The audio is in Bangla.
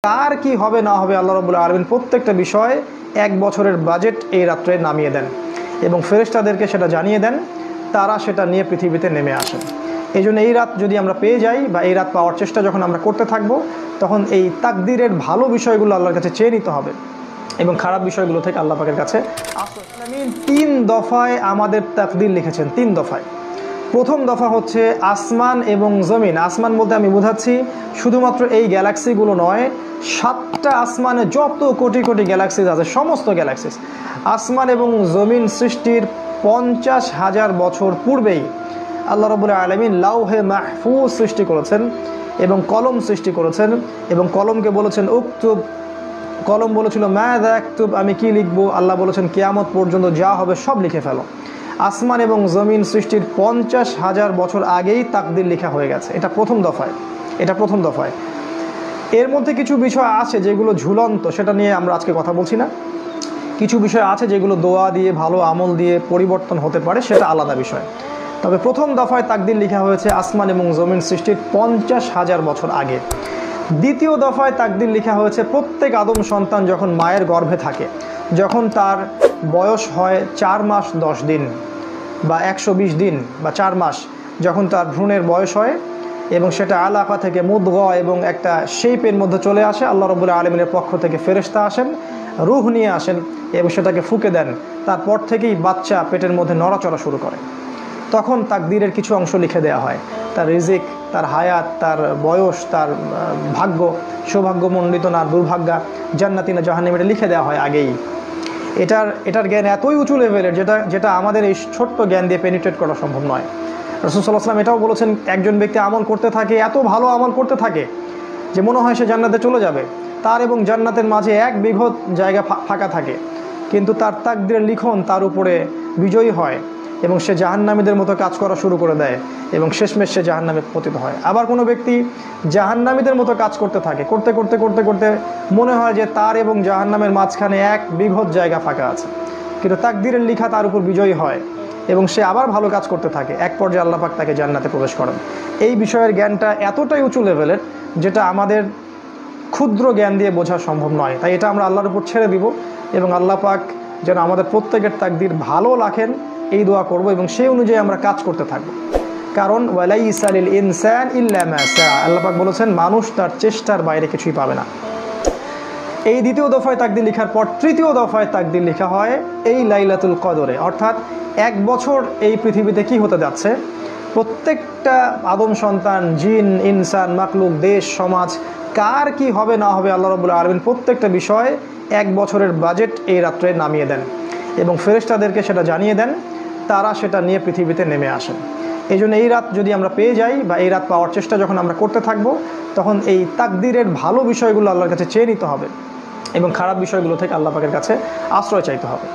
কার কি হবে না হবে আল্লাহ রাব্বুল আলামিন প্রত্যেকটা বিষয়ে এক বছরের বাজেট এই রাত্রে নামিয়ে দেন এবং ফেরেশতাদেরকে সেটা জানিয়ে দেন, তারা সেটা নিয়ে পৃথিবীতে নেমে আসেন। এই জন্য এই রাত যদি আমরা পেয়ে যাই বা এই রাত পাওয়ার চেষ্টা যখন আমরা করতে থাকবো, তখন এই তাকদীরের ভালো বিষয়গুলো আল্লাহর কাছে চেয়ে নিতে হবে এবং খারাপ বিষয়গুলো থেকে আল্লাহ পাকের কাছে আমিন। 3 দফায় আমাদের তাকদীর লিখেছেন, 3 দফায়। প্রথম দফা হচ্ছে আসমান এবং জমিন। আসমান বলতে আমি বোঝাচ্ছি শুধুমাত্র এই গ্যালাক্সিগুলো নয়, 7টা আসমানে যত কোটি কোটি গ্যালাক্সিস আছে, সমস্ত গ্যালাক্সিস, আসমান এবং জমিন সৃষ্টির 50,000 বছর পূর্বেই আল্লাহ রাব্বুল আলামিন লাউহে মাহফুজ সৃষ্টি করেছেন এবং কলম সৃষ্টি করেছেন এবং কলমকে বলেছেন উকতুব। কলম বলেছিল মাযা আকতুব, আমি কি লিখবো? আল্লাহ বলেছেন কিয়ামত পর্যন্ত যা হবে সব লিখে ফেলো। আসমান এবং জমিন সৃষ্টির 50,000 বছর আগেই তাকদীর লেখা হয়ে গেছে। এটা প্রথম দফায়। এর মধ্যে কিছু বিষয় আছে যেগুলো ঝুলন্ত, সেটা নিয়ে আমরা আজকে কথা বলছি না। কিছু বিষয় আছে যেগুলো দোয়া দিয়ে, ভালো আমল দিয়ে পরিবর্তন হতে পারে, সেটা আলাদা বিষয়। তবে প্রথম দফায় তাকদীর লেখা হয়েছে আসমান এবং জমিন সৃষ্টির 50,000 বছর আগে। দ্বিতীয় দফায় তাকদীর লেখা হয়েছে প্রত্যেক আদম সন্তান যখন মায়ের গর্ভে থাকে, যখন তার বয়স হয় 4 মাস 10 দিন বা 120 দিন বা 4 মাস, যখন তার ভ্রূণের বয়স হয় এবং সেটা আলাকা থেকে মুদগা এবং একটা শেপের মধ্যে চলে আসে, আল্লাহ রাব্বুল আলামিনের পক্ষ থেকে ফেরেশতা আসেন, রূহ নিয়ে আসেন এবং সেটাকে ফুঁকে দেন। তারপর থেকেই বাচ্চা পেটের মধ্যে নড়াচড়া শুরু করে। তখন তাকদীরের কিছু অংশ লিখে দেওয়া হয়, তার রিজিক, তার হায়াত, তার বয়স, তার ভাগ্য, সৌভাগ্যমণ্ডিত না দুর্ভাগ্যা, জান্নাতি না জাহান্নামী, এটা লিখে দেওয়া হয় আগেই। এটার জ্ঞান এতই উঁচু লেভেলের যেটা আমাদের এই ছোট্ট জ্ঞান দিয়ে পেনিট্রেট করা সম্ভব নয়। রাসূল সাল্লাল্লাহু আলাইহি ওয়াসাল্লাম এটাও বলেছেন, একজন ব্যক্তি আমল করতে থাকে, এত ভালো আমল করতে থাকে যে মনে হয় সে জান্নাতে চলে যাবে, তার এবং জান্নাতের মাঝে 1 বিঘত জায়গা ফাঁকা থাকে, কিন্তু তার তাকদীরের লিখন তার উপরে বিজয়ী হয় এবং সে জাহান্নামীদের মতো কাজ করা শুরু করে দেয় এবং শেষমেশ সে জাহান্নামে পতিত হয়। আবার কোনো ব্যক্তি জাহান্নামীদের মতো কাজ করতে থাকে, করতে করতে করতে করতে মনে হয় যে তার এবং জাহান্নামের মাঝখানে 1 বিঘত জায়গা ফাঁকা আছে, কিন্তু তাকদীরের লিখা তার উপর বিজয়ী হয় এবং সে আবার ভালো কাজ করতে থাকে। এক পর্যায়ে আল্লাহ পাক তাকে জান্নাতে প্রবেশ করেন। এই বিষয়ের জ্ঞানটা এতটাই উঁচু লেভেলের যেটা আমাদের ক্ষুদ্র জ্ঞান দিয়ে বোঝা সম্ভব নয়। তাই এটা আমরা আল্লাহর উপর ছেড়ে দিব এবং আল্লাহ পাক যেন আমাদের প্রত্যেকের তাকদীর ভালো রাখেন, এই দোয়া করব এবং সেই অনুযায়ী আমরা কাজ করতে থাকব। কারণ ওয়ালাইসা লিল ইনসান ইল্লা মা সা, আল্লাহ পাক বলেছেন মানুষ তার চেষ্টার বাইরে কিছুই পাবে না। এই দ্বিতীয় দফায় তাকদীর লেখার পর তৃতীয় দফায় তাকদীর লেখা হয় এই লাইলাতুল কদরে, অর্থাৎ 1 বছর এই পৃথিবীতে কি হতে যাচ্ছে, প্রত্যেকটা আদম সন্তান, জিন, ইনসান, মাকলুক, দেশ, সমাজ, কার কি হবে না হবে আল্লাহ রাব্বুল আলামিন প্রত্যেকটা বিষয়ে 1 বছরের বাজেট এই রাত্রে নামিয়ে দেন এবং ফেরেশতাদেরকে সেটা জানিয়ে দেন, তারা সেটা নিয়ে পৃথিবীতে নেমে আসেন। এই জন্য এই রাত যদি আমরা পেয়ে যাই বা এই রাত পাওয়ার চেষ্টা যখন আমরা করতে থাকবো, তখন এই তাকদীরের ভালো বিষয়গুলো আল্লাহর কাছে চেয়ে নিতে হবে এবং খারাপ বিষয়গুলো থেকে আল্লাহ পাকের কাছে আশ্রয় চাইতে হবে।